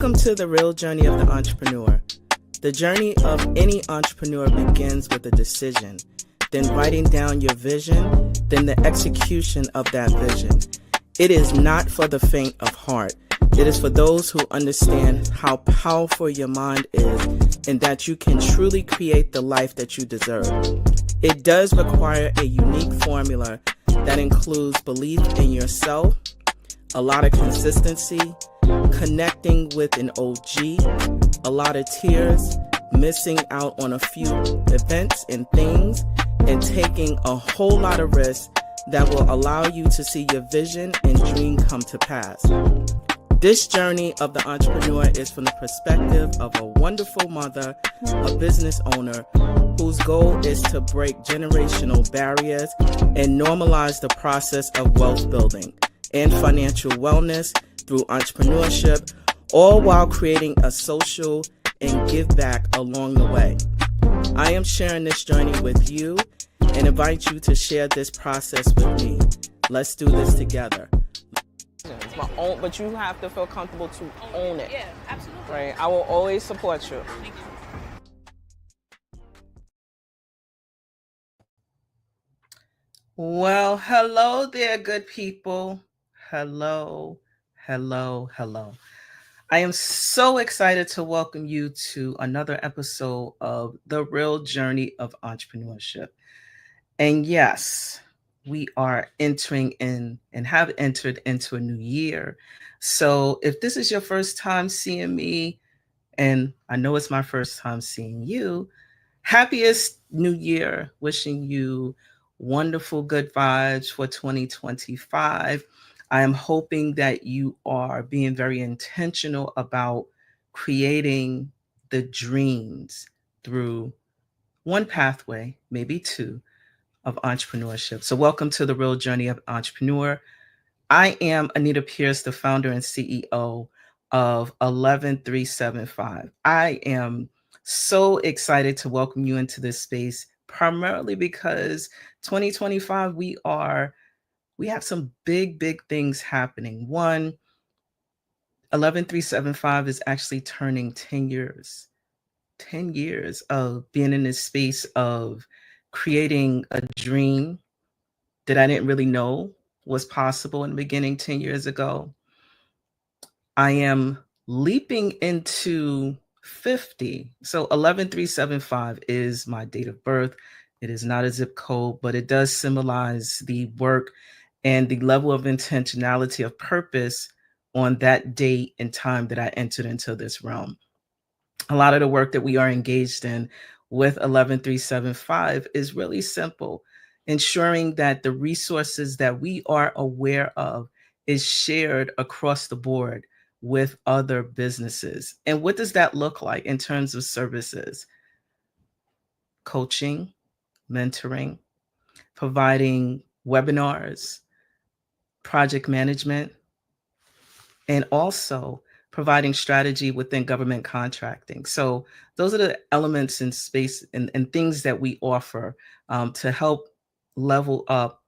Welcome to the real journey of the entrepreneur. The journey of any entrepreneur begins with a decision, then writing down your vision, then the execution of that vision. It is not for the faint of heart. It is for those who understand how powerful your mind is and that you can truly create the life that you deserve. It does require a unique formula that includes belief in yourself, a lot of consistency, connecting with an OG, a lot of tears, missing out on a few events and things, and taking a whole lot of risks that will allow you to see your vision and dream come to pass. This journey of the entrepreneur is from the perspective of a wonderful mother, a business owner, whose goal is to break generational barriers and normalize the process of wealth building and financial wellness through entrepreneurship, all while creating a social and give back along the way. I am sharing this journey with you and invite you to share this process with me. Let's do this together. It's my own, but you have to feel comfortable to own it. Yeah, absolutely. Right? I will always support you. Thank you. Well, hello there, good people. Hello. I am so excited to welcome you to another episode of The Real Journey of Entrepreneurship. And yes, we are entering in and have entered into a new year. So if this is your first time seeing me, and I know it's my first time seeing you, happiest new year, wishing you wonderful good vibes for 2025. I am hoping that you are being very intentional about creating the dreams through one pathway, maybe two, of entrepreneurship. So welcome to the Real Journey of Entrepreneur. I am Anita Pierce, the founder and CEO of 11375. I am so excited to welcome you into this space, primarily because 2025, we have some big things happening. One, 11375 is actually turning 10 years. 10 years of being in this space of creating a dream that I didn't really know was possible in the beginning 10 years ago. I am leaping into 50. So 11375 is my date of birth. It is not a zip code, but it does symbolize the work and the level of intentionality of purpose on that date and time that I entered into this realm. A lot of the work that we are engaged in with 11375 is really simple, ensuring that the resources that we are aware of is shared across the board with other businesses. And what does that look like in terms of services? Coaching, mentoring, providing webinars, project management, and also providing strategy within government contracting. So those are the elements in space and things that we offer to help level up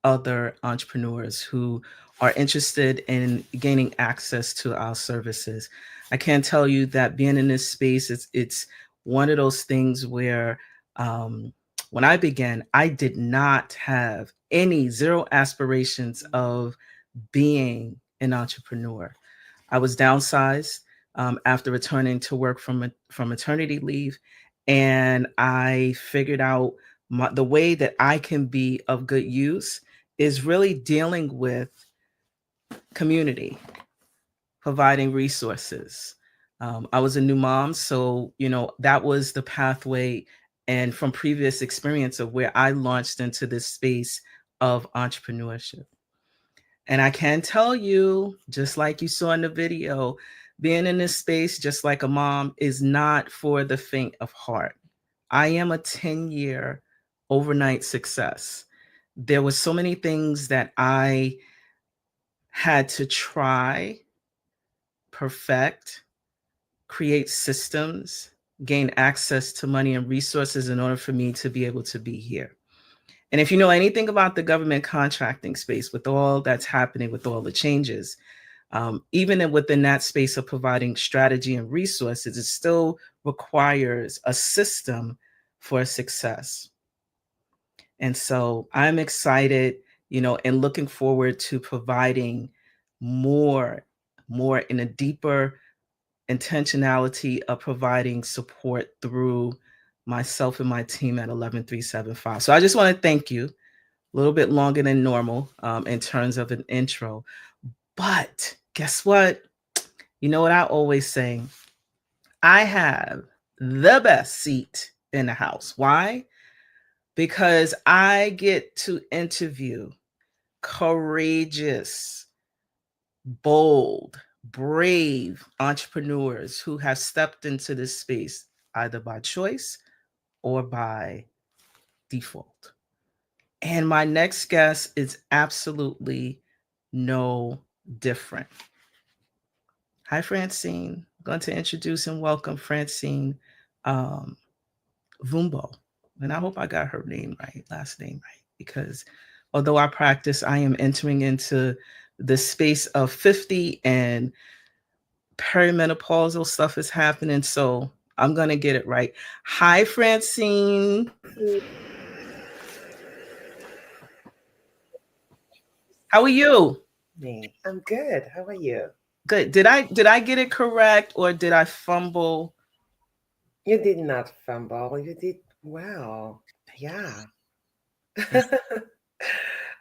other entrepreneurs who are interested in gaining access to our services. I can tell you that being in this space, it's one of those things where when I began, I did not have zero aspirations of being an entrepreneur. I was downsized after returning to work from maternity leave, and I figured out the way that I can be of good use is really dealing with community, providing resources. I was a new mom, so that was the pathway, and from previous experience of where I launched into this space of entrepreneurship. And I can tell you, just like you saw in the video, being in this space, just like a mom, is not for the faint of heart. I am a 10-year overnight success. There were so many things that I had to try, perfect, create systems, gain access to money and resources in order for me to be able to be here. And if you know anything about the government contracting space, with all that's happening, with all the changes, Even within that space of providing strategy and resources, it still requires a system for success. And so I'm excited, and looking forward to providing more, more in a deeper intentionality of providing support through myself and my team at 11375. So I just want to thank you. A little bit longer than normal in terms of an intro. But guess what? You know what I always say? I have the best seat in the house. Why? Because I get to interview courageous, bold, brave entrepreneurs who have stepped into this space either by choice or by default. And my next guest is absolutely no different. Hi, Francine. I'm going to introduce and welcome Francine Mbvoumbo. And I hope I got her name right, last name right, because although I practice, I am entering into the space of 50 and perimenopausal stuff is happening. So I'm going to get it right. Hi, Francine. How are you? Me. I'm good. How are you? Good. Did I get it correct or did I fumble? You did not fumble. You did well. Yeah. Yes.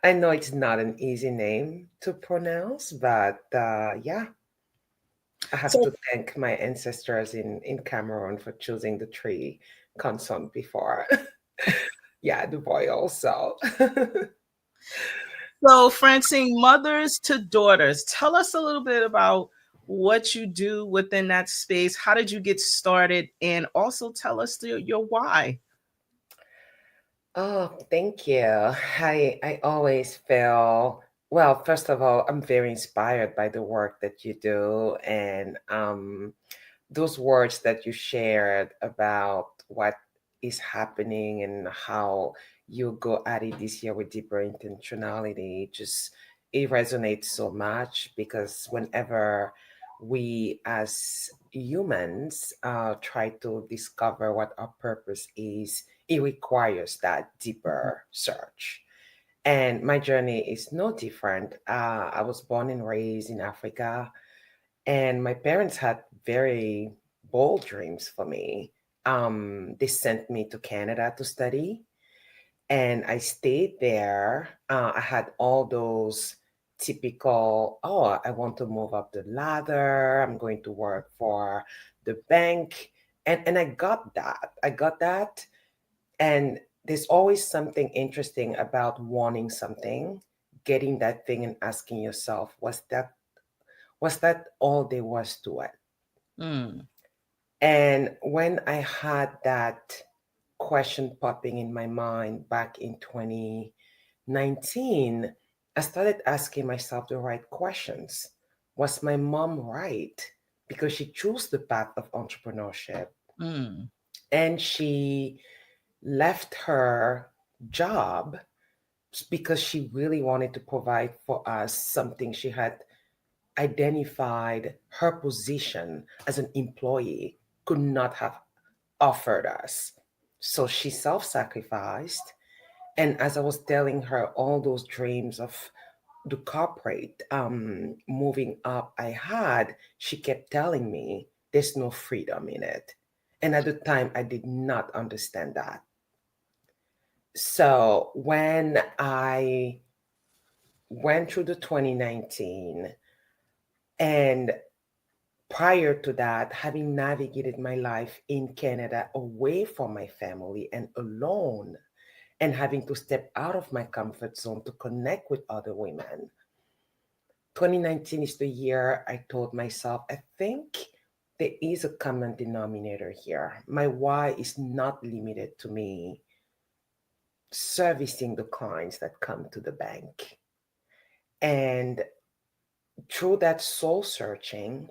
I know it's not an easy name to pronounce, but yeah, I have So to thank my ancestors in Cameroon for choosing the tree consonant before. Yeah, the boy also. So, Francine, mothers to daughters, tell us a little bit about what you do within that space. How did you get started? And also tell us your why. Oh, thank you. I always feel, well, first of all, I'm very inspired by the work that you do and those words that you shared about what is happening and how you go at it this year with deeper intentionality. Just it resonates so much because whenever we as humans try to discover what our purpose is, it requires that deeper search. And my journey is no different. I was born and raised in Africa, and my parents had very bold dreams for me. They sent me to Canada to study, and I stayed there. I had all those typical, oh, I want to move up the ladder, I'm going to work for the bank. And I got that. I got that. And there's always something interesting about wanting something, getting that thing and asking yourself, was that all there was to it? Mm, And when I had that question popping in my mind back in 2019, I started asking myself the right questions. Was my mom right? Because she chose the path of entrepreneurship mm, and she left her job because she really wanted to provide for us something she had identified her position as an employee could not have offered us. So she self sacrificed. And as I was telling her all those dreams of the corporate moving up I had, she kept telling me there's no freedom in it. And at the time, I did not understand that. So when I went through the 2019, and prior to that, having navigated my life in Canada away from my family and alone, and having to step out of my comfort zone to connect with other women, 2019 is the year I told myself, I think there is a common denominator here. My why is not limited to me servicing the clients that come to the bank. And through that soul searching,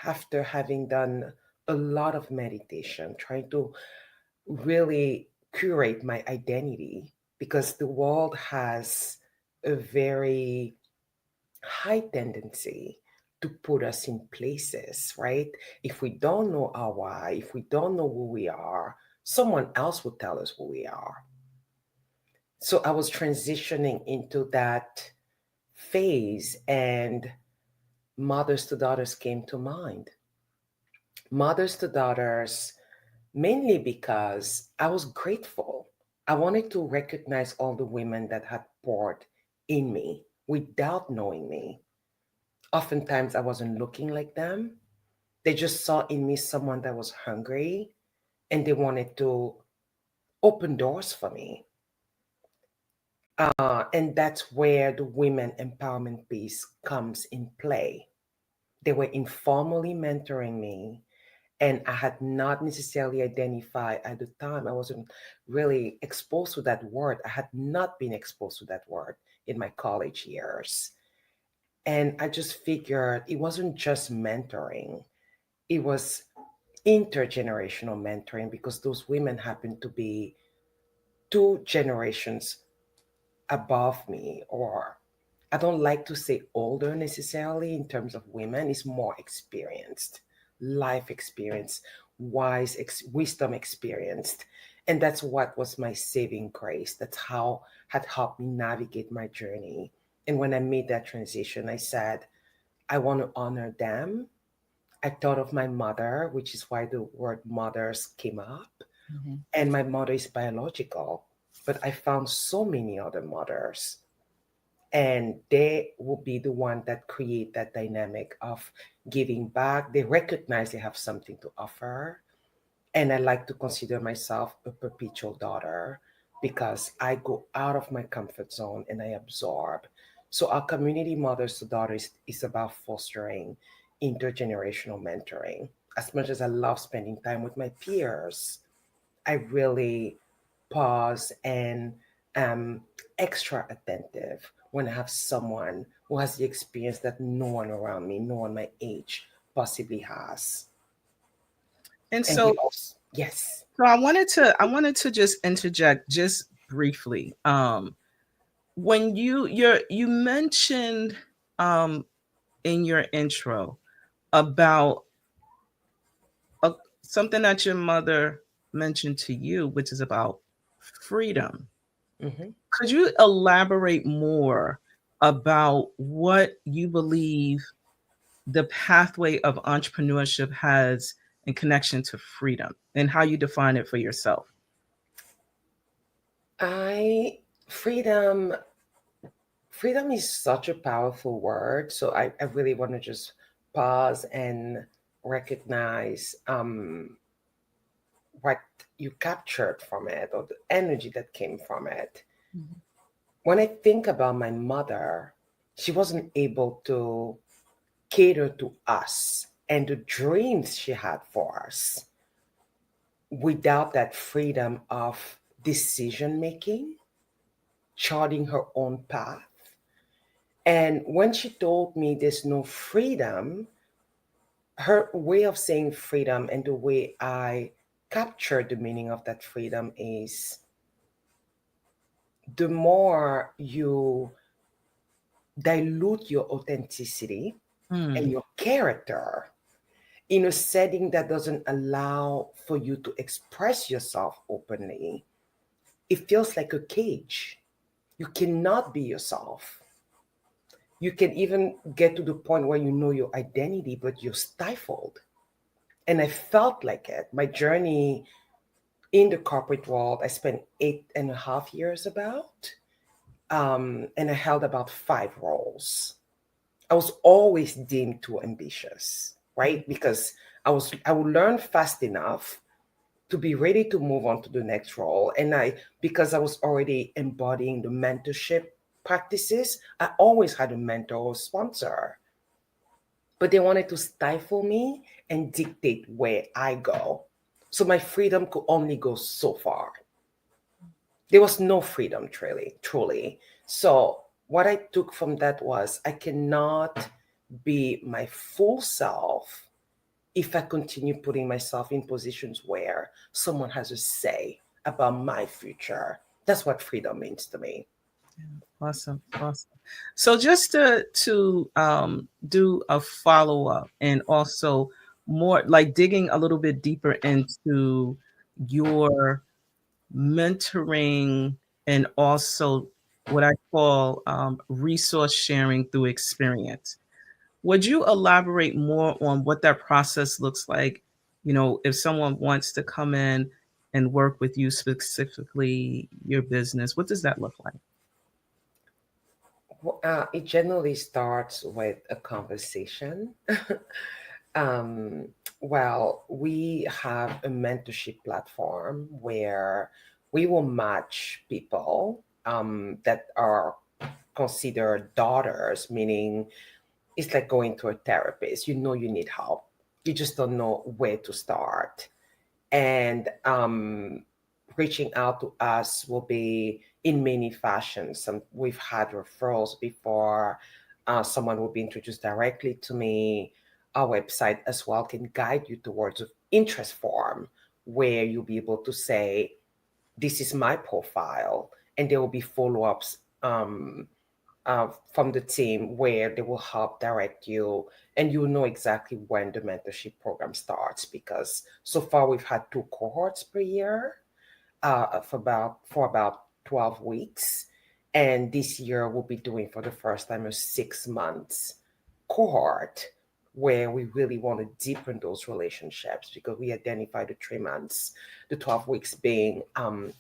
after having done a lot of meditation, trying to really curate my identity, because the world has a very high tendency to put us in places, right? If we don't know our why, if we don't know who we are, someone else will tell us who we are. So I was transitioning into that phase, and Mothers to Daughters came to mind. Mothers to Daughters, mainly because I was grateful. I wanted to recognize all the women that had poured in me without knowing me. Oftentimes, I wasn't looking like them. They just saw in me someone that was hungry and they wanted to open doors for me. And that's where the women empowerment piece comes in play. They were informally mentoring me, and I had not necessarily identified at the time. I wasn't really exposed to that word. I had not been exposed to that word in my college years. And I just figured it wasn't just mentoring, it was intergenerational mentoring, because those women happened to be two generations above me, or I don't like to say older necessarily in terms of women, it's more experienced, life experience, wisdom experienced. And that's what was my saving grace. That's how had helped me navigate my journey. And when I made that transition, I said, I want to honor them. I thought of my mother, which is why the word mothers came up. Mhm. And my mother is biological, but I found so many other mothers, and they will be the one that create that dynamic of giving back. They recognize they have something to offer, and I like to consider myself a perpetual daughter because I go out of my comfort zone and I absorb. So our community Mothers to Daughters is about fostering intergenerational mentoring. As much as I love spending time with my peers, I really pause and am extra attentive when I have someone who has the experience that no one around me, no one my age possibly has. And And we so, also, yes. I wanted to just interject just briefly. When you mentioned um, in your intro about a, something that your mother mentioned to you, which is about freedom. Hmm. Could you elaborate more about what you believe the pathway of entrepreneurship has in connection to freedom and how you define it for yourself? I, freedom, freedom is such a powerful word. So I really want to just pause and recognize what you captured from it, or the energy that came from it. Mhm. When I think about my mother, she wasn't able to cater to us and the dreams she had for us without that freedom of decision making, charting her own path. And when she told me there's no freedom, her way of saying freedom and the way I captured the meaning of that freedom is, the more you dilute your authenticity and Mm, your character in a setting that doesn't allow for you to express yourself openly, it feels like a cage. You cannot be yourself. You can even get to the point where you know your identity, but you're stifled. And I felt like it. My journey in the corporate world, I spent 8.5 years about, and I held about 5 roles. I was always deemed too ambitious, mm, right? Because I would learn fast enough to be ready to move on to the next role. And because I was already embodying the mentorship practices, I always had a mentor or sponsor. But they wanted to stifle me and dictate where I go. So my freedom could only go so far. There was no freedom, truly. So what I took from that was, I cannot be my full self if I continue putting myself in positions where someone has a say about my future. That's what freedom means to me. Awesome, awesome. So just to do a follow up and also more like digging a little bit deeper into your mentoring and also what I call resource sharing through experience. Would you elaborate more on what that process looks like? You know, if someone wants to come in and work with you, specifically your business, what does that look like? It generally starts with a conversation. um, well, we have a mentorship platform where we will match people that are considered daughters, meaning it's like going to a therapist. You know you need help. You just don't know where to start. And reaching out to us will be in many fashions. We've had referrals before. Someone will be introduced directly to me. Our website as well can guide you towards an interest form where you'll be able to say, "This is my profile," and there will be follow-ups from the team where they will help direct you, and you'll know exactly when the mentorship program starts, because so far we've had 2 cohorts per year for about 12 weeks. And this year we'll be doing for the first time a 6 months cohort where we really want to deepen those relationships, because we identify the 3 months, the 12 weeks being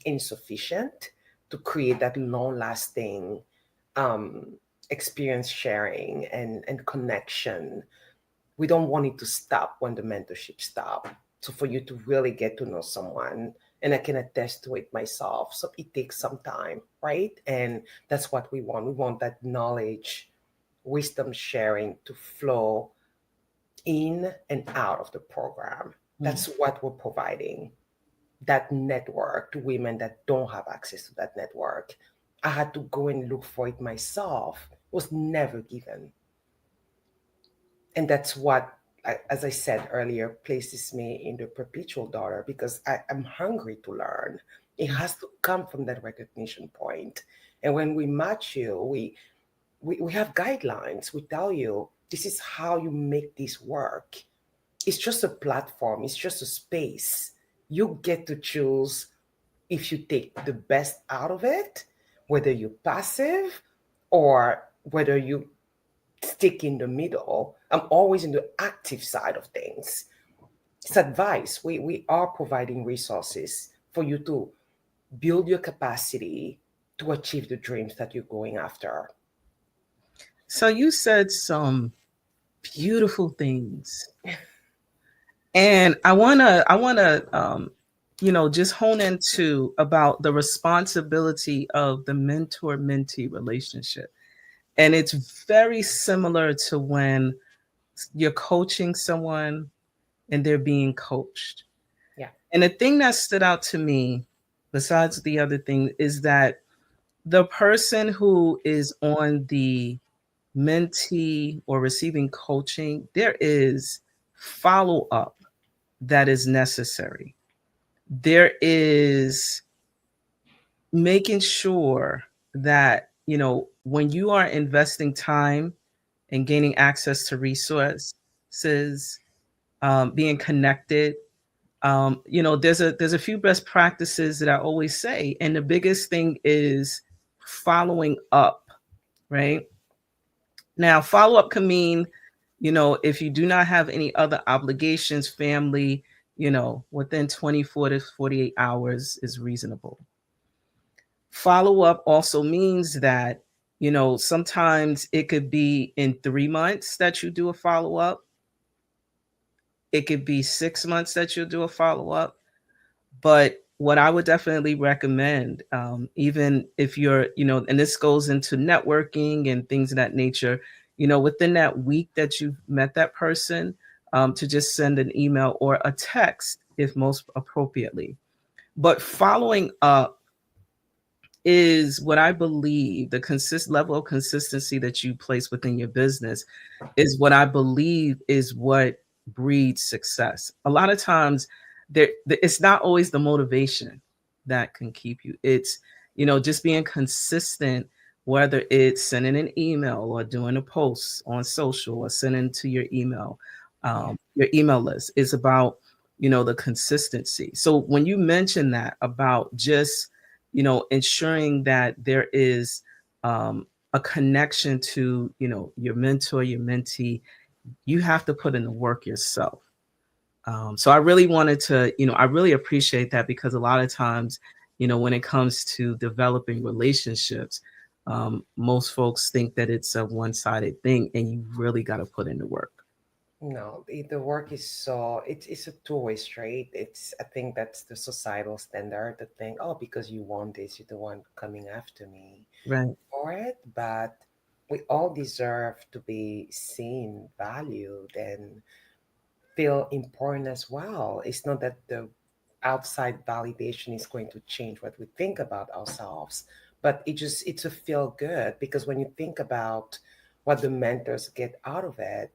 insufficient to create that long lasting um, experience sharing and connection. We don't want it to stop when the mentorship stop. So for you to really get to know someone, and I can attest to it myself, so it takes some time, right? And that's what we want. We want that knowledge, wisdom sharing to flow in and out of the program. Mm. That's what we're providing, that network to women that don't have access to that network. I had to go and look for it myself. It was never given. And that's what, as I said earlier, places me in the perpetual daughter, because I am hungry to learn. It has to come from that recognition point. And when we match you, we have guidelines. We tell you, this is how you make this work. It's just a platform, it's just a space. You get to choose if you take the best out of it, whether you're passive or whether you stick in the middle. I'm always in the active side of things. It's advice. We are providing resources for you to build your capacity to achieve the dreams that you're going after. So you said some beautiful things, and I wanna just hone into about the responsibility of the mentor-mentee relationship, and it's very similar to when you're coaching someone and they're being coached. Yeah. And the thing that stood out to me, besides the other thing, is that the person who is on the mentee or receiving coaching, there is follow up that is necessary. There is making sure that, when you are investing time and gaining access to resources, being connected, there's a few best practices that I always say. And the biggest thing is following up, right? Now, follow up can mean, if you do not have any other obligations, family, within 24 to 48 hours is reasonable. Follow up also means that, sometimes it could be in 3 months that you do a follow up, it could be 6 months that you'll do a follow up. But what I would definitely recommend, even if you're, and this goes into networking and things of that nature, within that week that you've met that person, to just send an email or a text if most appropriately. But following up is what I believe the level of consistency that you place within your business is what I believe is what breeds success. A lot of times it's not always the motivation that can keep you. It's, just being consistent whether it's sending an email or doing a post on social or sending to Yeah. your email list. Is about, the consistency. So when you mention that about just, ensuring that there is a connection to, your mentor, your mentee, you have to put in the work yourself. So I really wanted to, I really appreciate that, because a lot of times, when it comes to developing relationships, most folks think that it's a one-sided thing, and you really got to put in the work. No, the work is so it's a two-way street. I think that's the societal standard to think, oh, because you want this, you're the one coming after me Right. for it. But we all deserve to be seen, valued, and feel important as well. It's not that the outside validation is going to change what we think about ourselves, but it's a feel good, because when you think about what the mentors get out of it,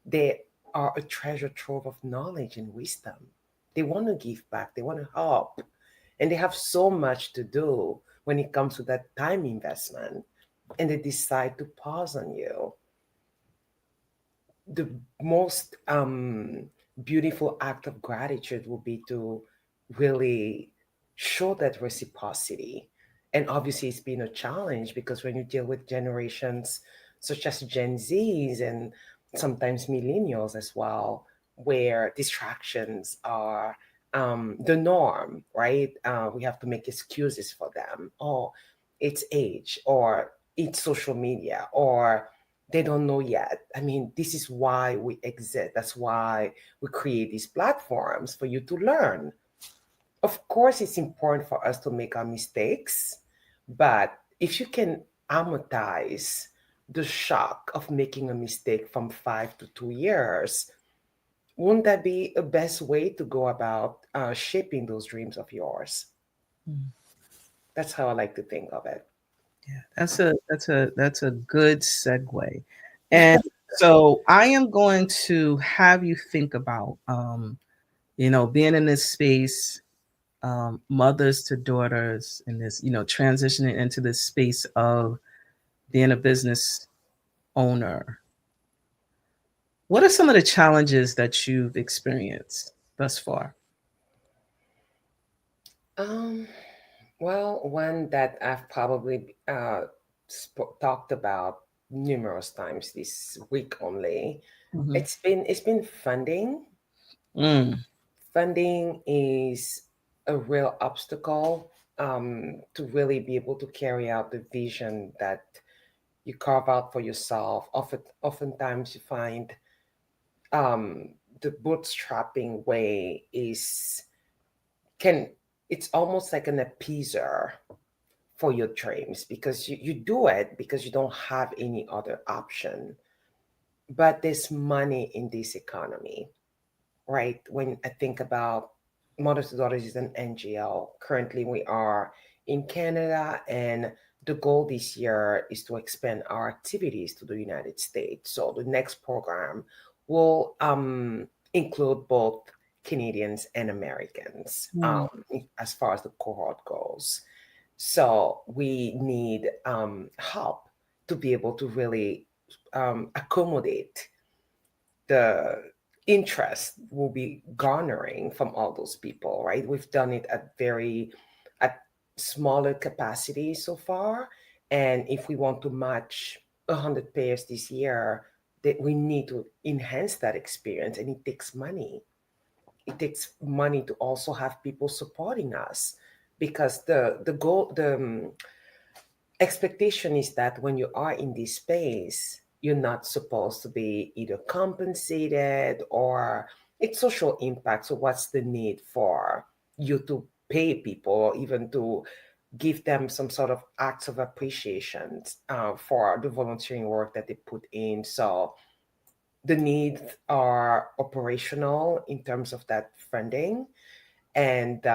they are a treasure trove of knowledge and wisdom. They want to give back, they want to help, and they have so much to do when it comes to that time investment, and they decide to pause on you. The most beautiful act of gratitude will be to really show that reciprocity. And obviously, it's been a challenge, because when you deal with generations such as Gen Zs and sometimes millennials as well, where distractions are the norm, right? We have to make excuses for them. Oh, it's age, or it's social media, or they don't know yet. I mean, this is why we exist. That's why we create these platforms for you to learn. Of course, it's important for us to make our mistakes, but if you can amortize the shock of making a mistake from 5 to 2 years, wouldn't that be a best way to go about shaping those dreams of yours? Mm. That's how I like to think of it. Yeah, that's a good segue. And so I am going to have you think about, being in this space, mothers to daughters, in this, transitioning into this space of being a business owner. What are some of the challenges that you've experienced thus far? Um, well, one that I've probably talked about numerous times this week only. Mhm. It's been funding. Mm. Funding is a real obstacle to really be able to carry out the vision that you carve out for yourself. Oftentimes, you find the bootstrapping way is can it's almost like an appeaser for your dreams, because you do it because you don't have any other option. But there's money in this economy, right? When I think about Mothers to Daughters is an NGO. Currently, we are in Canada, and the goal this year is to expand our activities to the United States. So the next program will include both Canadians and Americans, Mm. as far as the cohort goes. So we need help to be able to really accommodate the interest we'll be garnering from all those people, right? We've done it at smaller capacity so far, and if we want to match 100 pairs this year, that we need to enhance that experience, and it takes money. It takes money to also have people supporting us, because the goal the expectation is that when you are in this space, you're not supposed to be either compensated or it's social impact. So, what's the need for you to pay people, or even to give them some sort of acts of appreciation for the volunteering work that they put in? So, the needs are operational in terms of that funding, and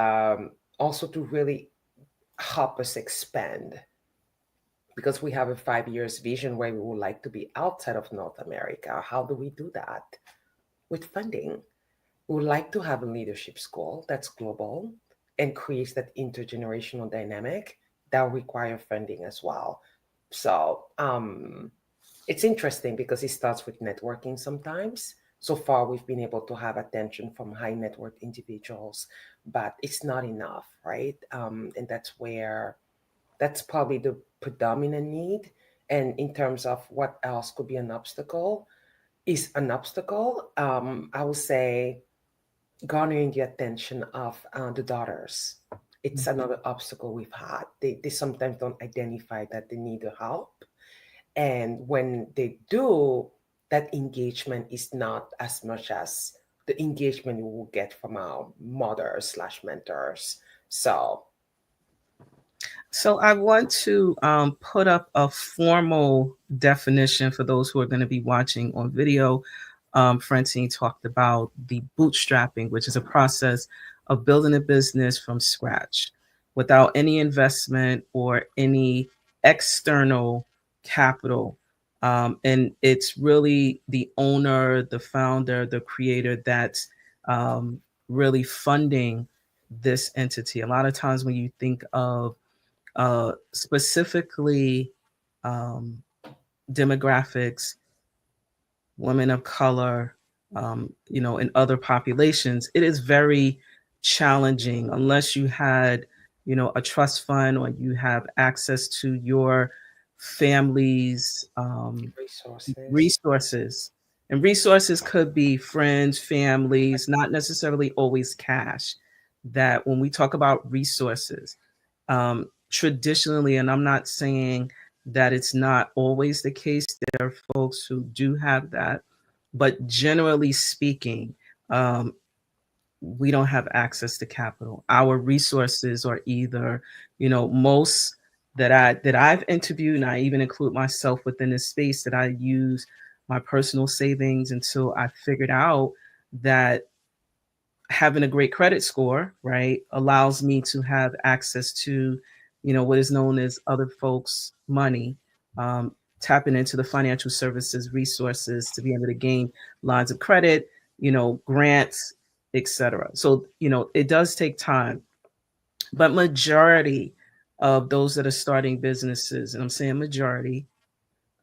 also to really help us expand, because we have a 5 years vision where we would like to be outside of North America. How do we do that? With funding. We would like to have a leadership school that's global and creates that intergenerational dynamic that require funding as well. So it's interesting because it starts with networking sometimes. So far, we've been able to have attention from high net worth individuals, but it's not enough, right? And that's probably the predominant need. And in terms of what else could be an obstacle, I would say garnering the attention of the daughters. It's another obstacle we've had. They sometimes don't identify that they need the help. And when they do, that engagement is not as much as the engagement we will get from our mothers slash mentors. So, So I want to put up a formal definition for those who are going to be watching on video. Francine talked about the bootstrapping, which is a process of building a business from scratch without any investment or any external capital. And it's really the owner, the founder, the creator that's really funding this entity. A lot of times when you think of specifically um, demographics, women of color, in other populations, it is very challenging unless you had, a trust fund or you have access to your family's resources. resources. And resources could be friends, families, not necessarily always cash. That when we talk about resources, traditionally, and I'm not saying that it's not always the case, there are folks who do have that, but generally speaking, we don't have access to capital. Our resources are either, most that I've interviewed, and I even include myself within this space, that I use my personal savings until I figured out that having a great credit score, right, allows me to have access to, what is known as other folks' money, tapping into the financial services resources to be able to gain lines of credit, grants, etc. So, it does take time, but majority of those that are starting businesses, and I'm saying majority,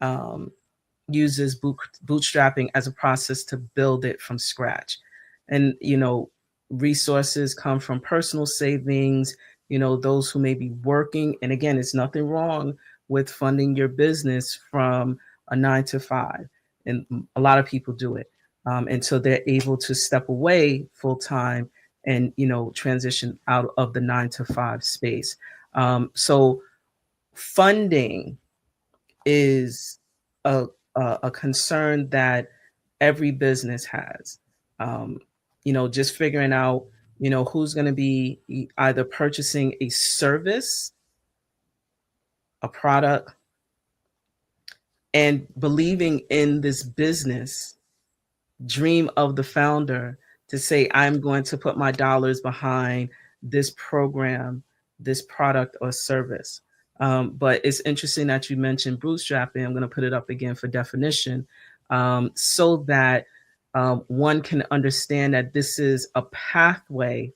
um, uses bootstrapping as a process to build it from scratch. And, resources come from personal savings, those who may be working. And again, it's nothing wrong with funding your business from a 9 to 5. And a lot of people do it until they're able to step away full time and, transition out of the 9 to 5 space. So funding is a, a concern that every business has. Um, just figuring out, who's going to be either purchasing a service, a product, and believing in this business dream of the founder to say, I'm going to put my dollars behind this program, this product or service. But it's interesting that you mentioned bootstrapping. I'm going to put it up again for definition, so that one can understand that this is a pathway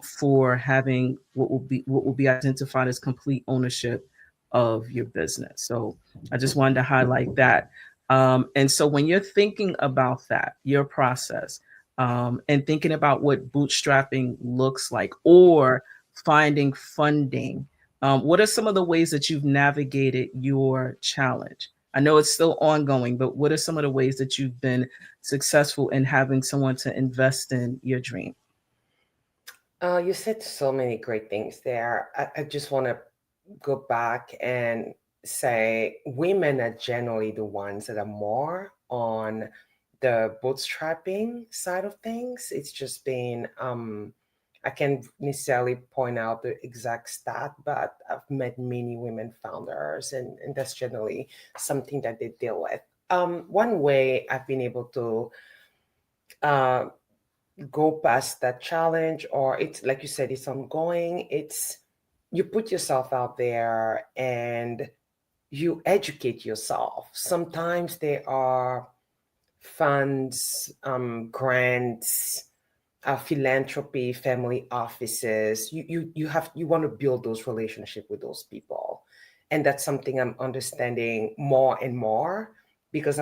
for having what will be identified as complete ownership of your business. So I just wanted to highlight that. And so when you're thinking about that, your process, and thinking about what bootstrapping looks like or finding funding, what are some of the ways that you've navigated your challenge? I know it's still ongoing, but what are some of the ways that you've been successful in having someone to invest in your dream? You said so many great things there. I just want to go back and say women are generally the ones that are more on the bootstrapping side of things. It's just been, I can't necessarily point out the exact stat, but I've met many women founders, and that's generally something that they deal with. One way I've been able to uh, go past that challenge, or it's like you said, it's ongoing, it's you put yourself out there and you educate yourself. Sometimes there are funds, grants, philanthropy, family offices. You want to build those relationships with those people, And that's something I'm understanding more and more, because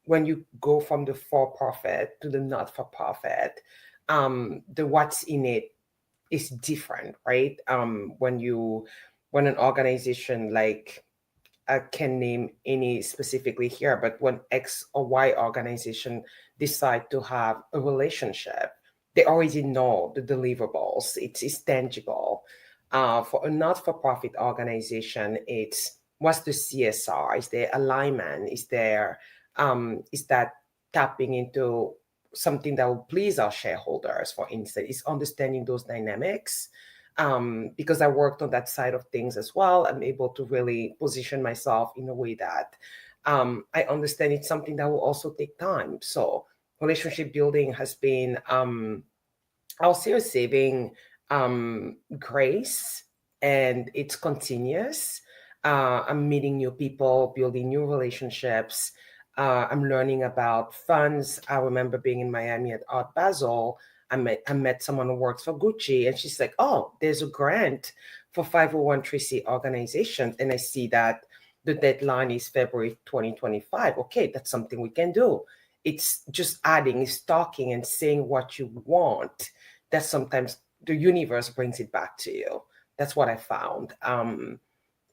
when you go from the for profit to the not for profit, the what's in it is different, right? When an organization like, I can name any specifically here, but when X or Y organization decide to have a relationship, they already know the deliverables. It's tangible. For a not-for-profit organization, it's what's the CSR? Is there alignment? Is that tapping into something that will please our shareholders, for instance? Is understanding those dynamics. Because I worked on that side of things as well, I'm able to really position myself in a way that I understand it's something that will also take time. So relationship building has been, I'll say, a saving grace, and it's continuous. I'm meeting new people, building new relationships. I'm learning about funds. I remember being in Miami at Art Basel. I met someone who works for Gucci, and she's like, "Oh, there's a grant for 501(c) organizations," and I see that the deadline is February 2025. Okay, that's something we can do. It's just adding, it's talking and saying what you want, that sometimes the universe brings it back to you. That's what I found.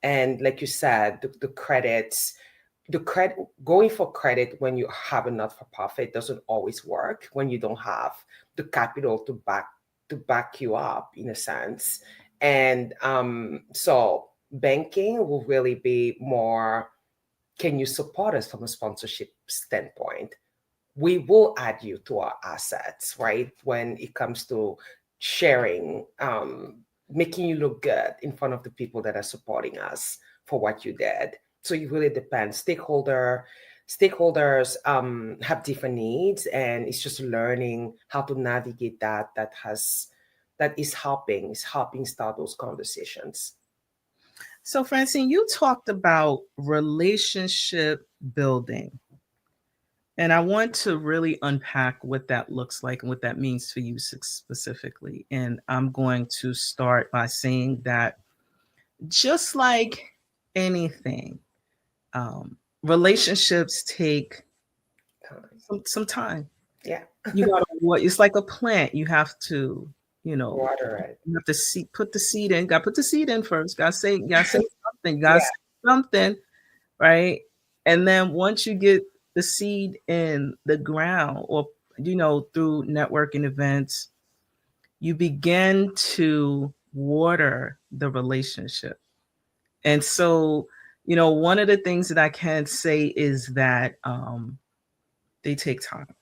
And like you said, the credits, the credit, going for credit when you have a not-for-profit doesn't always work, when you don't have the capital to back you up, in a sense. And so banking will really be more, can you support us from a sponsorship standpoint? We will add you to our assets, right? When it comes to sharing, making you look good in front of the people that are supporting us for what you did. So it really depends. Stakeholders have different needs, and it's just learning how to navigate that. That is helping start those conversations. So, Francine, you talked about relationship building, and I want to really unpack what that looks like and what that means to you specifically. And I'm going to start by saying that just like anything, relationships take Time. some time. Yeah. You gotta what it's like a plant. You have to, you know, Water it. you have to put the seed in. Got to put the seed in first. Gotta say something. Gotta Yeah. say something, right? And then once you get the seed in the ground, or through networking events, you begin to water the relationship. And so, one of the things that I can say is that they take time,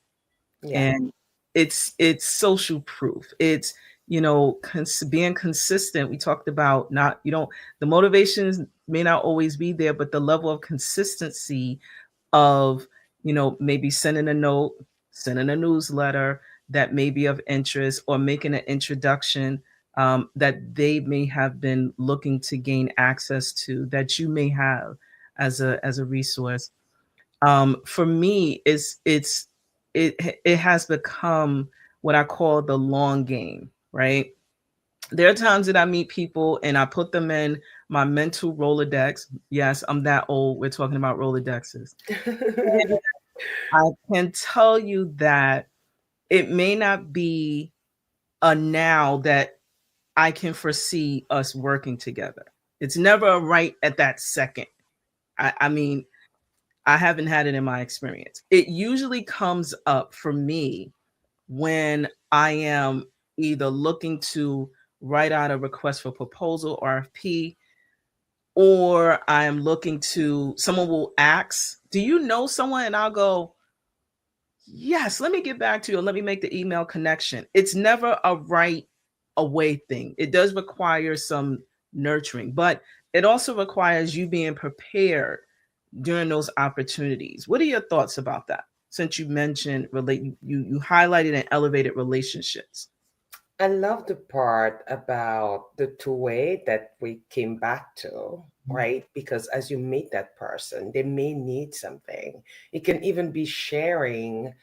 Yeah. and it's social proof. It's being consistent. We talked about, not you don't the motivations may not always be there, but the level of consistency of maybe sending a note, sending a newsletter that may be of interest, or making an introduction that they may have been looking to gain access to, that you may have as a resource. For me, it has become what I call the long game, right? There are times that I meet people and I put them in my mental Rolodex. Yes, I'm that old. We're talking about Rolodexes. I can tell you that it may not be a now that I can foresee us working together. It's never a right at that second. I mean, I haven't had it in my experience. It usually comes up for me when I am either looking to write out a request for proposal, RFP, or I am looking to, someone will ask, "Do you know someone?" And I'll go, "Yes, let me get back to you, or let me make the email connection." It's never a right away thing. It does require some nurturing, but it also requires you being prepared during those opportunities. What are your thoughts about that? Since you mentioned you highlighted and elevated relationships. I love the part about the two-way that we came back to, right? Because as you meet that person, they may need something. It can even be sharing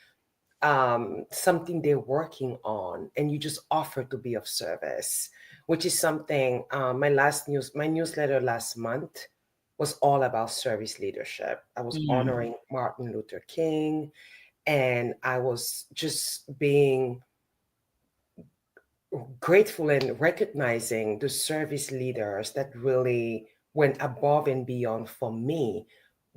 something they're working on, and you just offer to be of service, which is something, my newsletter last month. was all about service leadership. I was Mm. honoring Martin Luther King, and I was just being grateful and recognizing the service leaders that really went above and beyond for me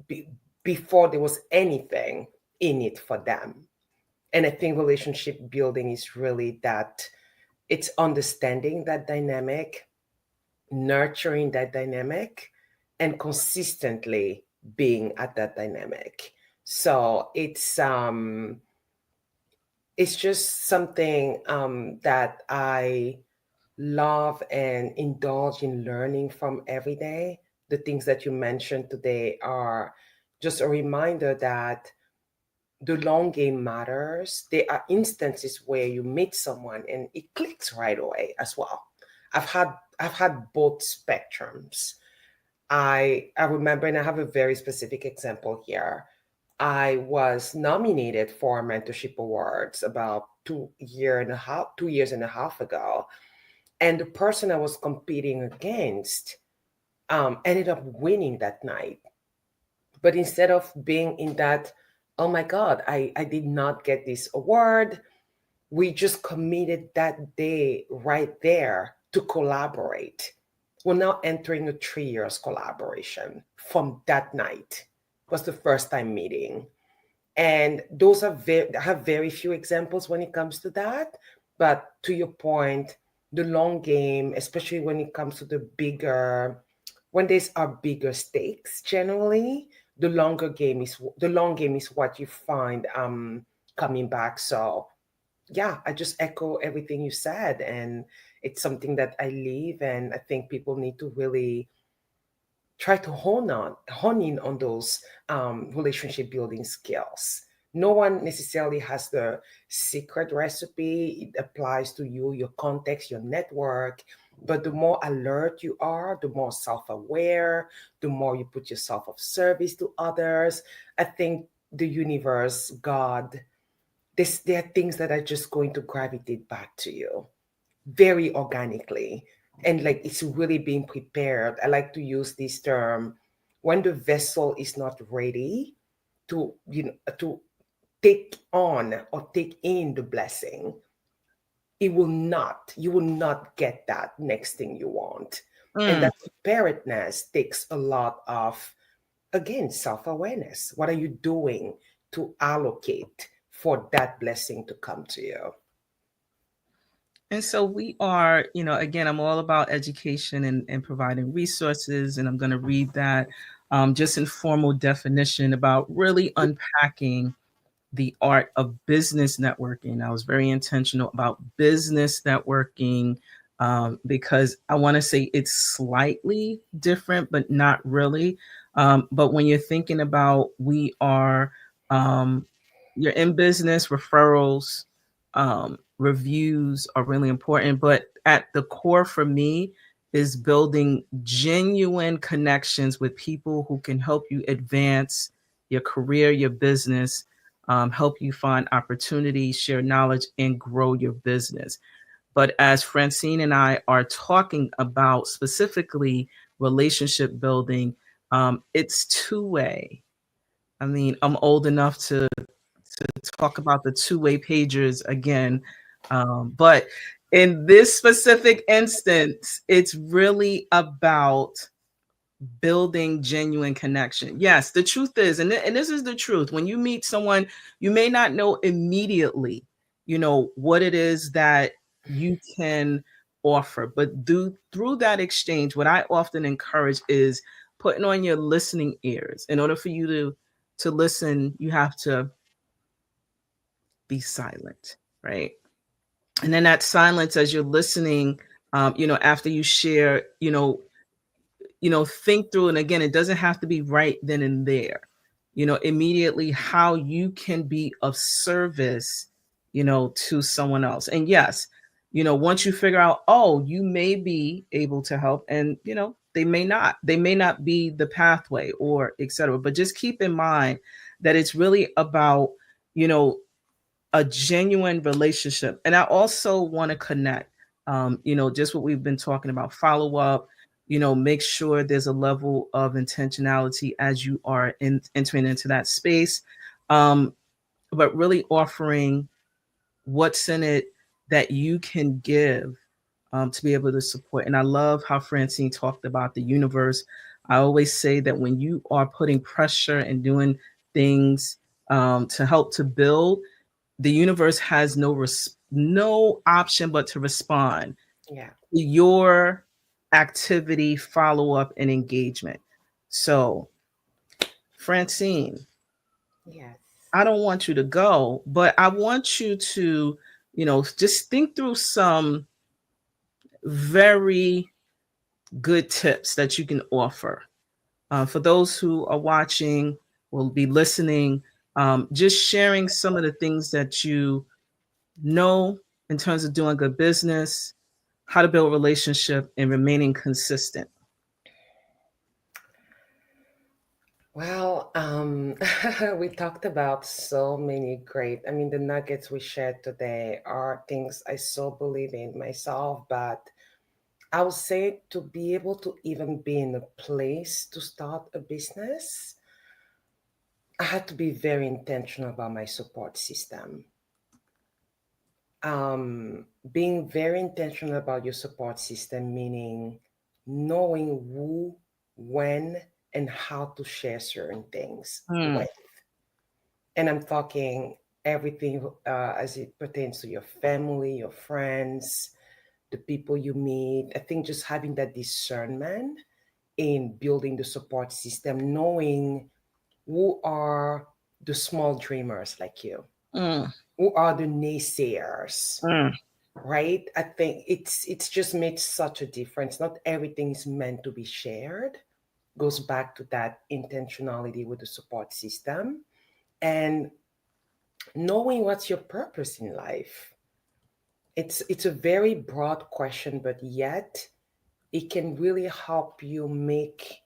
be, before there was anything in it for them. And I think relationship building is really that, it's understanding that dynamic, nurturing that dynamic, and consistently being at that dynamic. So it's just something that I love and indulge in learning from every day. The things that you mentioned today are just a reminder that the long game matters. There are instances where you meet someone and it clicks right away as well. I've had I've had both spectrums. I remember, and I have a very specific example here. I was nominated for mentorship awards about 2 years and a half ago, and the person I was competing against ended up winning that night. But instead of being in that, oh my God, I did not get this award, we just committed that day right there to collaborate. We're now entering a 3 years collaboration from that night. Was the first time meeting. And those are I have very few examples when it comes to that. But to your point, the long game, especially when it comes to the bigger, when there's are bigger stakes, generally, the long game is what you find coming back. So yeah, I just echo everything you said, and it's something that I live, and I think people need to really try to hone in on those relationship building skills. No one necessarily has the secret recipe. It applies to you, your context, your network. But the more alert you are, the more self-aware, the more you put yourself of service to others. I think the universe, God, there are things that are just going to gravitate back to you very organically, and like it's really being prepared. I like to use this term, when the vessel is not ready to, to take on or take in the blessing, you will not get that next thing you want. And Mm. that preparedness takes a lot of, again, self-awareness. What are you doing to allocate for that blessing to come to you? And so we are, again, I'm all about education and providing resources, and I'm going to read that just informal definition about really unpacking the art of business networking. I was very intentional about business networking because I want to say it's slightly different, but not really. But when you're thinking about um, you're in business, referrals, reviews are really important. But at the core for me is building genuine connections with people who can help you advance your career, your business, help you find opportunities, share knowledge, and grow your business. But as Francine and I are talking about specifically relationship building, it's two-way. I mean, I'm old enough to talk about the two-way pagers again. But in this specific instance, it's really about building genuine connection. Yes, the truth is, and this is the truth, when you meet someone, you may not know immediately, what it is that you can offer, but through that exchange, what I often encourage is putting on your listening ears. In order for you to listen, you have to be silent, right? And then that silence as you're listening, after you share, think through, and again, it doesn't have to be right then and there, immediately how you can be of service, to someone else. And yes, once you figure out, oh, you may be able to help, and they may not be the pathway or etc. But just keep in mind that it's really about, you know a genuine relationship. And I also want to connect, just what we've been talking about, follow up. make sure there's a level of intentionality as you are entering into that space, um, but really offering what's in it that you can give, to be able to support. And I love how Francine talked about the universe. I always say that when you are putting pressure and doing things, to help to build, the universe has no option but to respond Yeah. to your activity, follow up, and engagement. So, Francine, Yes. I don't want you to go, but I want you to, just think through some very good tips that you can offer, for those who are watching, will be listening, just sharing some of the things that you know in terms of doing good business, how to build a relationship, and remaining consistent. Well, we talked about so many great, I mean, the nuggets we shared today are things I so believe in myself, but I would say to be able to even be in a place to start a business, I had to be very intentional about my support system. Being very intentional about your support system, meaning knowing who, when, and how to share certain things Mm, with. And I'm talking everything as it pertains to your family, your friends, the people you meet. I think just having that discernment in building the support system, knowing who are the small dreamers like you, mm, who are the naysayers, mm, right? I think it's just made such a difference. Not everything is meant to be shared. Goes back to that intentionality with the support system and knowing what's your purpose in life. It's a very broad question, but yet it can really help you make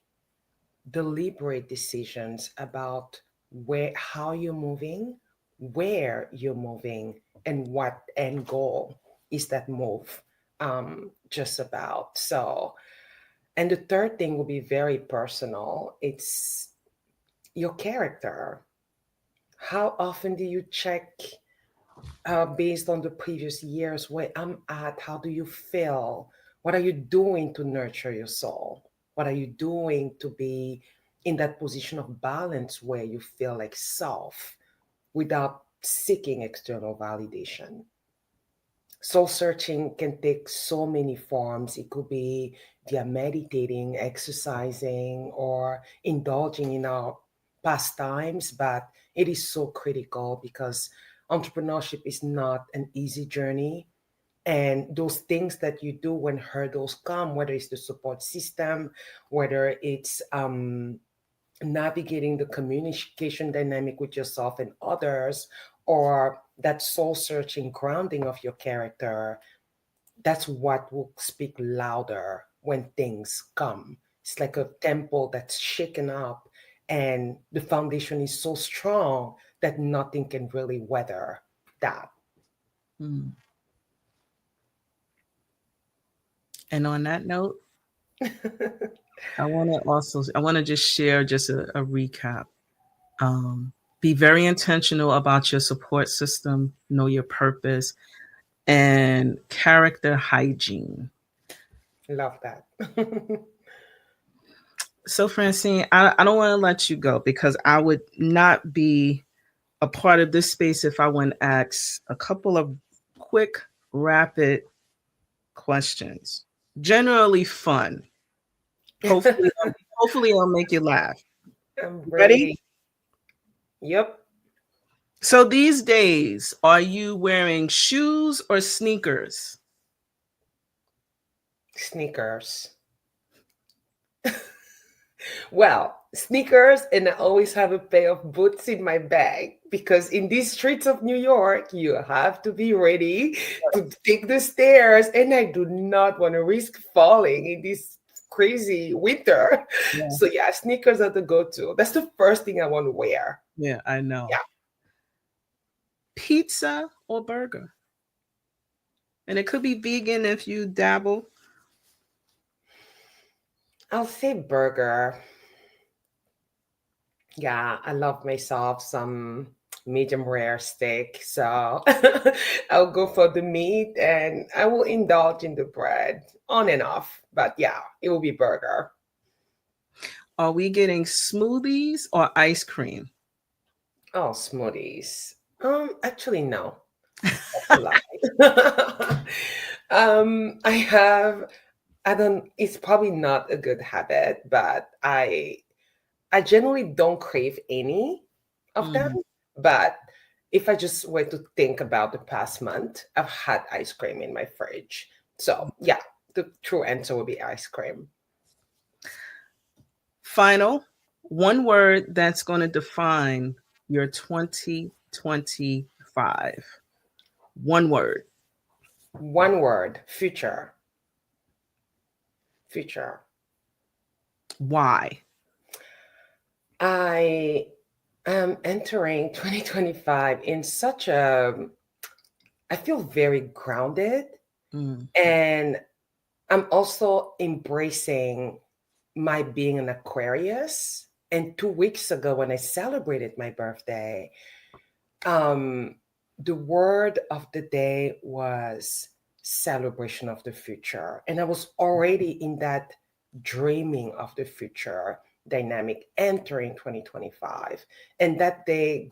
deliberate decisions about where how you're moving, where you're moving, and what end goal is that move just about. So, and the third thing will be very personal. It's your character. How often do you check based on the previous years where I'm at? How do you feel? What are you doing to nurture your soul? What are you doing to be in that position of balance where you feel like self without seeking external validation? Soul searching can take so many forms. It could be via meditating, exercising, or indulging in our pastimes, but it is so critical because entrepreneurship is not an easy journey. And those things that you do when hurdles come, whether it's the support system, whether it's navigating the communication dynamic with yourself and others, or that soul searching grounding of your character, that's what will speak louder when things come. It's like a temple that's shaken up, and the foundation is so strong that nothing can really weather that. mm. And on that note, I want to just share just a recap. Um, be very intentional about your support system, know your purpose, and character hygiene. Love that. So, Francine, I don't want to let you go because I would not be a part of this space if I wouldn't ask a couple of quick, rapid questions. Generally fun. Hopefully, hopefully I'll make you laugh. I'm Ready? ready. Yep. So these days, are you wearing shoes or sneakers? Sneakers. Well, sneakers, and I always have a pair of boots in my bag because in these streets of New York, you have to be ready to take the stairs, and I do not want to risk falling in this crazy winter. Yeah, So yeah, sneakers are the go-to. That's the first thing I want to wear. yeah, I know. Yeah. Pizza or burger? And it could be vegan if you dabble. I'll say burger. Yeah, I love myself some medium rare steak. So I'll go for the meat and I will indulge in the bread on and off. But yeah, it will be burger. Are we getting smoothies or ice cream? Oh, smoothies. Actually, no. That's a lie. I have, I don't, it's probably not a good habit, but I generally don't crave any of them. Mm. But if I just were to think about the past month, I've had ice cream in my fridge. So yeah, the true answer would be ice cream. Final, one word that's going to define your 2025. One word. One word, future. Future. Why? I am entering 2025 in such a, I feel very grounded, Mm. and I'm also embracing my being an Aquarius. And 2 weeks ago, when I celebrated my birthday, um, the word of the day was celebration of the future. And I was already in that dreaming of the future dynamic entering 2025. And that day,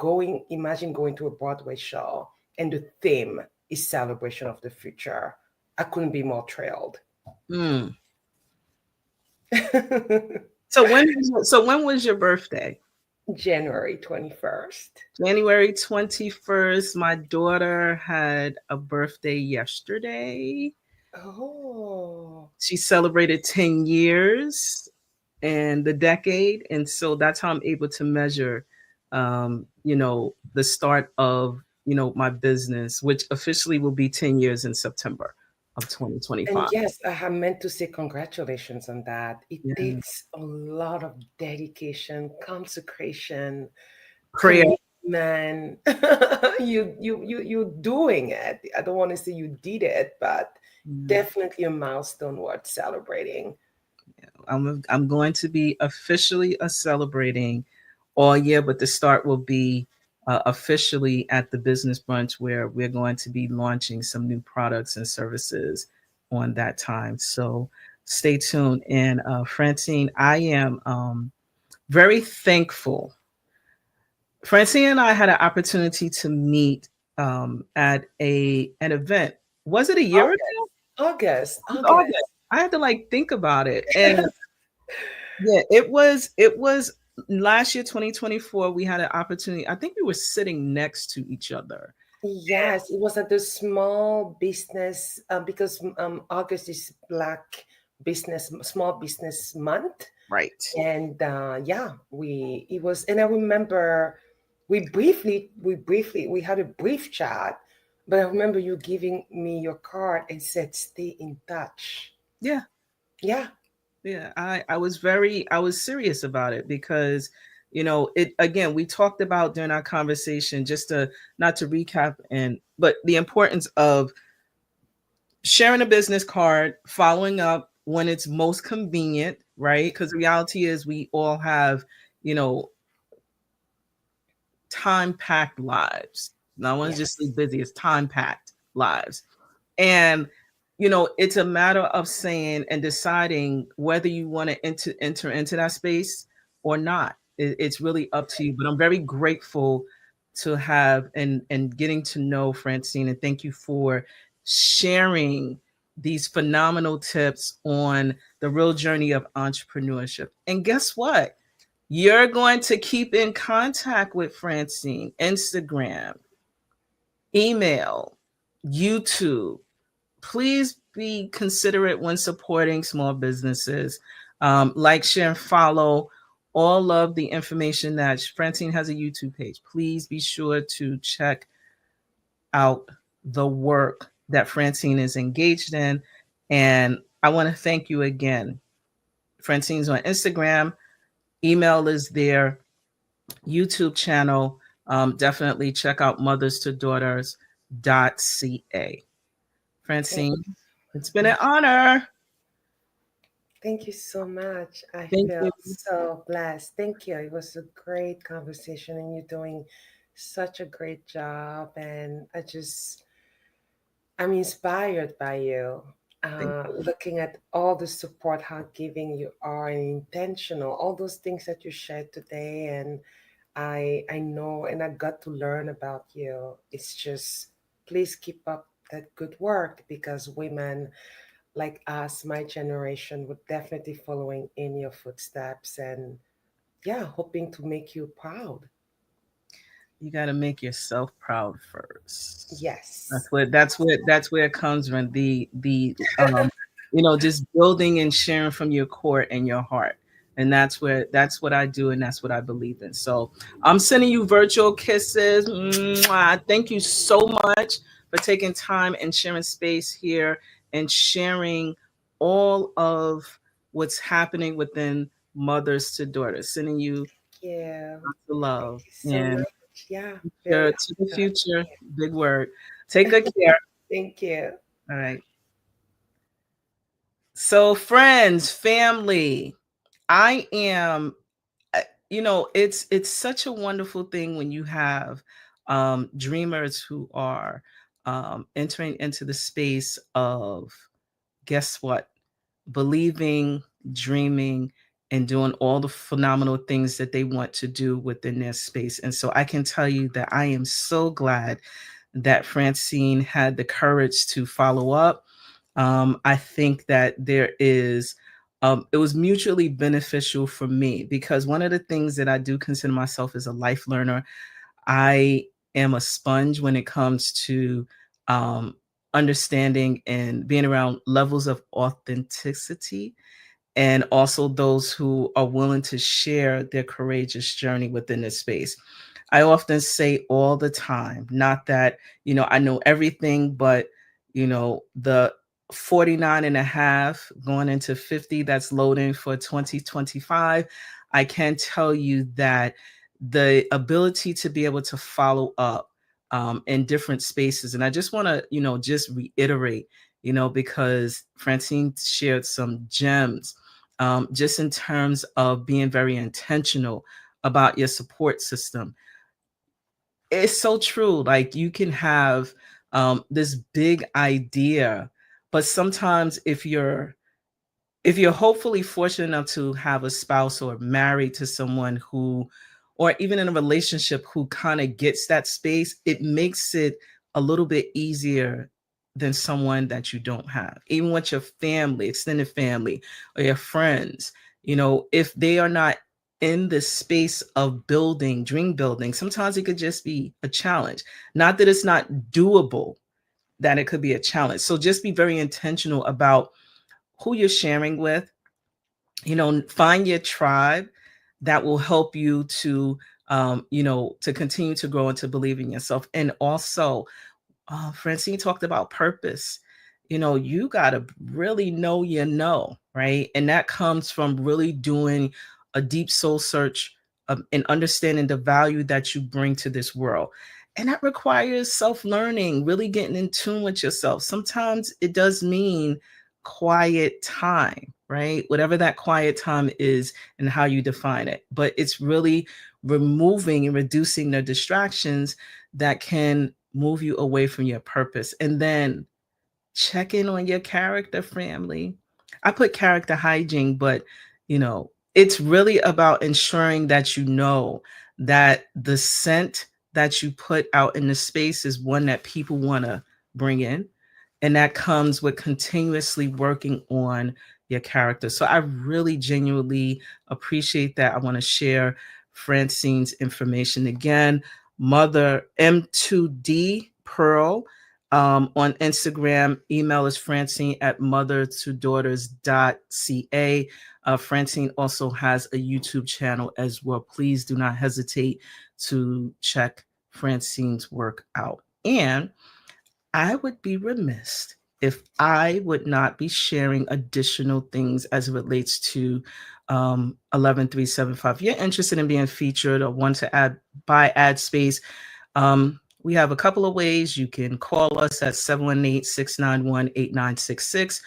imagine going to a Broadway show, and the theme is celebration of the future. I couldn't be more thrilled. Mm. So when was your birthday? January 21st. January 21st. My daughter had a birthday yesterday. Oh, She celebrated 10 years and the decade. And so that's how I'm able to measure, the start of, my business, which officially will be 10 years in September of and 2025. yes, I have meant to say congratulations on that. It Yeah. takes a lot of dedication, consecration, Prayer. commitment. You're doing it. I don't want to say you did it, but Yeah. definitely a milestone worth celebrating. I'm going to be officially celebrating all year, but the start will be officially at the business brunch where we're going to be launching some new products and services on that time. So stay tuned. And Francine, I am very thankful. Francine and I had an opportunity to meet at an event. Was it a year ago? August, August, It was August. August. I had to think about it. And yeah, it was last year, 2024, we had an opportunity. I think we were sitting next to each other. Yes, it was at the small business because August is Black Business Small Business Month, Right. and yeah, we it was, and I remember we had a brief chat, but I remember you giving me your card and said, "Stay in touch." Yeah. Yeah, Yeah. I was serious about it because, it again, we talked about during our conversation, just to not to recap but the importance of sharing a business card, following up when it's most convenient, right? Because the reality is we all have, you know, time packed lives. No one's just yes, busy, it's time packed lives. And it's a matter of saying and deciding whether you want to enter into that space or not. It's really up to you. But I'm very grateful to have and getting to know Francine, and thank you for sharing these phenomenal tips on the real journey of entrepreneurship. And guess what? You're going to keep in contact with Francine, Instagram, email, YouTube. Please be considerate when supporting small businesses. Like, share, and follow all of the information that Francine has a YouTube page. Please be sure to check out the work that Francine is engaged in. And I want to thank you again. Francine's on Instagram, email is there, YouTube channel. Definitely check out mothers to daughters.ca. thank Francine, it's been an honor. Thank you so much. I Thank feel you. so blessed. Thank you. It was a great conversation, and you're doing such a great job. And I'm inspired by you. Thank Looking at all the support, how giving you are, and intentional, all those things that you shared today, and I know, and I got to learn about you. It's just, please keep up that good work, because women like us, my generation, would definitely following in your footsteps, and yeah, hoping to make you proud. you got to make yourself proud first. Yes. That's where it comes from. Just building and sharing from your core and your heart. And that's what I do, and that's what I believe in. So I'm sending you virtual kisses. Mwah. Thank you so much for taking time and sharing space here and sharing all of what's happening within Mothers to Daughters. Sending you Yeah. the Thank love you so and much. Yeah. Very to the honored. future. Big word. Take good care. Thank you. All right. So, friends, family, I am. It's such a wonderful thing when you have dreamers who are entering into the space of, guess what, believing, dreaming, and doing all the phenomenal things that they want to do within their space. And so I can tell you that I am so glad that Francine had the courage to follow up. I think that it was mutually beneficial for me, because one of the things that I do consider myself as a life learner, I am a sponge when it comes to um, understanding and being around levels of authenticity, and also those who are willing to share their courageous journey within this space. I often say all the time, not that, I know everything, but, the 49 and a half going into 50 that's loading for 2025, I can tell you that the ability to be able to follow up in different spaces. And I just want to, just reiterate, because Francine shared some gems, just in terms of being very intentional about your support system. It's so true. Like, you can have this big idea, but sometimes if you're hopefully fortunate enough to have a spouse or married to someone who, or even in a relationship who kind of gets that space, it makes it a little bit easier than someone that you don't have. Even with your family, extended family, or your friends, if they are not in the space of building, dream building, sometimes it could just be a challenge. Not that it's not doable, that it could be a challenge. So just be very intentional about who you're sharing with. Find your tribe that will help you to continue to grow and to believe in yourself. And also, Francine talked about purpose. You got to really right? And that comes from really doing a deep soul search, and understanding the value that you bring to this world. And that requires self learning, really getting in tune with yourself. Sometimes it does mean quiet time, right? Whatever that quiet time is and how you define it. But it's really removing and reducing the distractions that can move you away from your purpose. And then check in on your character, family. I put character hygiene, but it's really about ensuring that that the scent that you put out in the space is one that people want to bring in. And that comes with continuously working on your character. So I really genuinely appreciate that. I want to share Francine's information again. Mother M2D Pearl on Instagram. Email is Francine at mothertodaughters.ca. Francine also has a YouTube channel as well. Please do not hesitate to check Francine's work out. And I would be remiss if I would not be sharing additional things as it relates to 11375. If you're interested in being featured or want to buy ad space, we have a couple of ways. You can call us at 718-691-8966,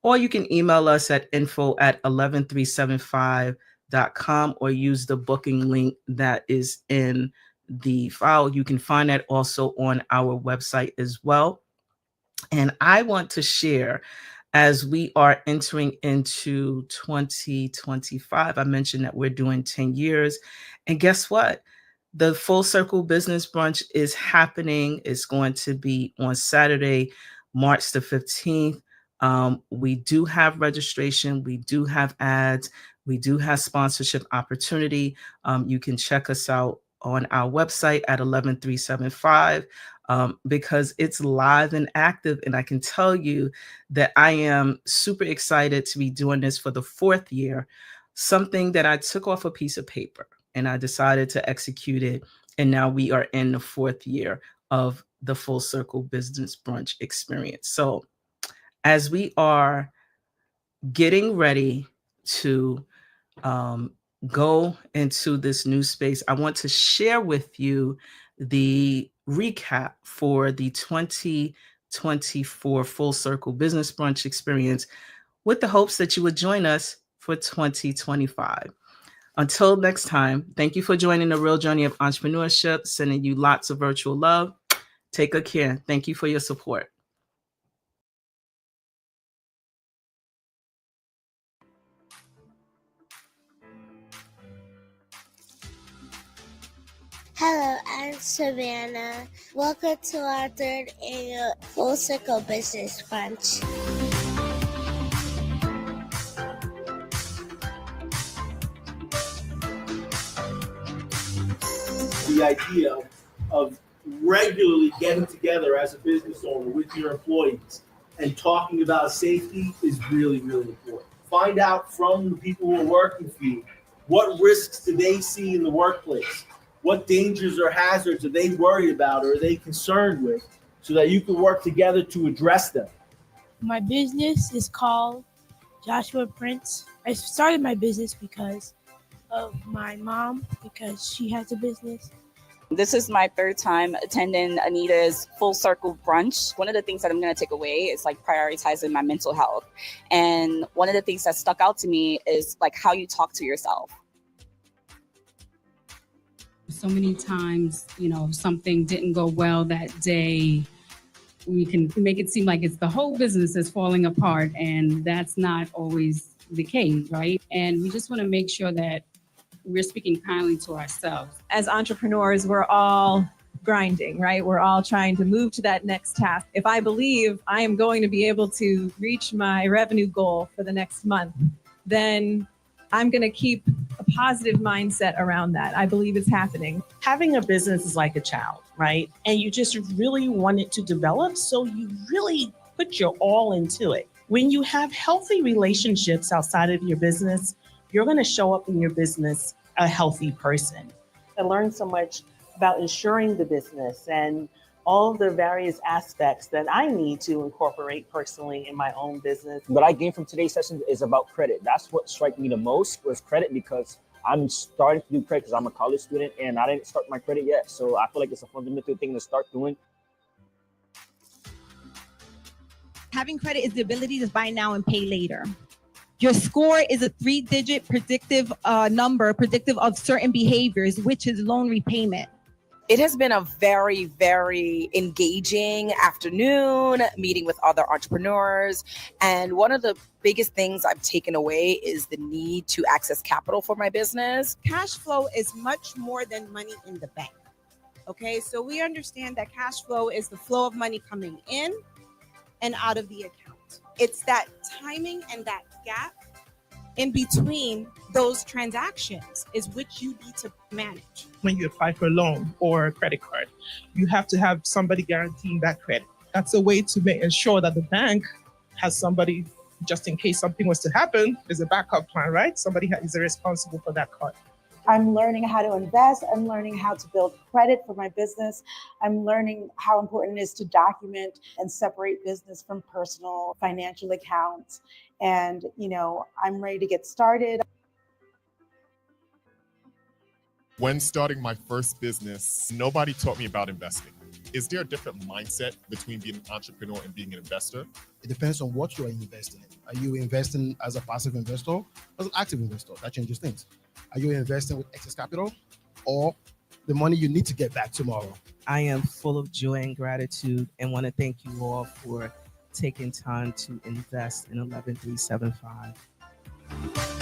or you can email us at info@11375.com or use the booking link that is in the file. You can find that also on our website as well. And I want to share, as we are entering into 2025, I mentioned that we're doing 10 years. And guess what? The Full Circle Business Brunch is happening. It's going to be on Saturday, March the 15th. We do have registration. We do have ads. We do have sponsorship opportunity. You can check us out on our website at 11375 because it's live and active. And I can tell you that I am super excited to be doing this for the 4th year, something that I took off a piece of paper and I decided to execute it. And now we are in the 4th year of the Full Circle Business Brunch experience. So as we are getting ready to go into this new space, I want to share with you the recap for the 2024 Full Circle Business Brunch experience with the hopes that you would join us for 2025. Until next time, thank you for joining the real journey of entrepreneurship, sending you lots of virtual love. Take good care. Thank you for your support. Hello, I'm Savannah. Welcome to our 3rd annual Full Circle Business Brunch. The idea of regularly getting together as a business owner with your employees and talking about safety is really, really important. Find out from the people who are working for you, what risks do they see in the workplace? What dangers or hazards are they worried about or are they concerned with, so that you can work together to address them? My business is called Joshua Prince. I started my business because of my mom, because she has a business. This is my 3rd time attending Anita's Full Circle Brunch. One of the things that I'm going to take away is like prioritizing my mental health. And one of the things that stuck out to me is like how you talk to yourself. So many times, something didn't go well that day. We can make it seem like it's the whole business is falling apart, and that's not always the case, right? And we just want to make sure that we're speaking kindly to ourselves. As entrepreneurs, we're all grinding, right? We're all trying to move to that next task. If I believe I am going to be able to reach my revenue goal for the next month, then I'm going to keep a positive mindset around that. I believe it's happening. Having a business is like a child, right? And you just really want it to develop, so you really put your all into it. When you have healthy relationships outside of your business, you're going to show up in your business a healthy person. I learned so much about insuring the business and all of the various aspects that I need to incorporate personally in my own business. What I gained from today's session is about credit. That's what struck me the most, was credit, because I'm starting to do credit because I'm a college student and I didn't start my credit yet. So I feel like it's a fundamental thing to start doing. Having credit is the ability to buy now and pay later. Your score is a 3-digit predictive number, predictive of certain behaviors, which is loan repayment. It has been a very, very engaging afternoon meeting with other entrepreneurs. And one of the biggest things I've taken away is the need to access capital for my business. Cash flow is much more than money in the bank. Okay, so we understand that cash flow is the flow of money coming in and out of the account. It's that timing and that gap in between those transactions is which you need to manage. When you apply for a loan or a credit card, you have to have somebody guaranteeing that credit. That's a way to ensure that the bank has somebody, just in case something was to happen, there's a backup plan, right? Somebody is responsible for that card. I'm learning how to invest. I'm learning how to build credit for my business. I'm learning how important it is to document and separate business from personal financial accounts. And, I'm ready to get started. When starting my first business, nobody taught me about investing. Is there a different mindset between being an entrepreneur and being an investor? It depends on what you are investing in. Are you investing as a passive investor or as an active investor? That changes things. Are you investing with excess capital or the money you need to get back tomorrow? I am full of joy and gratitude and want to thank you all for taking time to invest in 11375.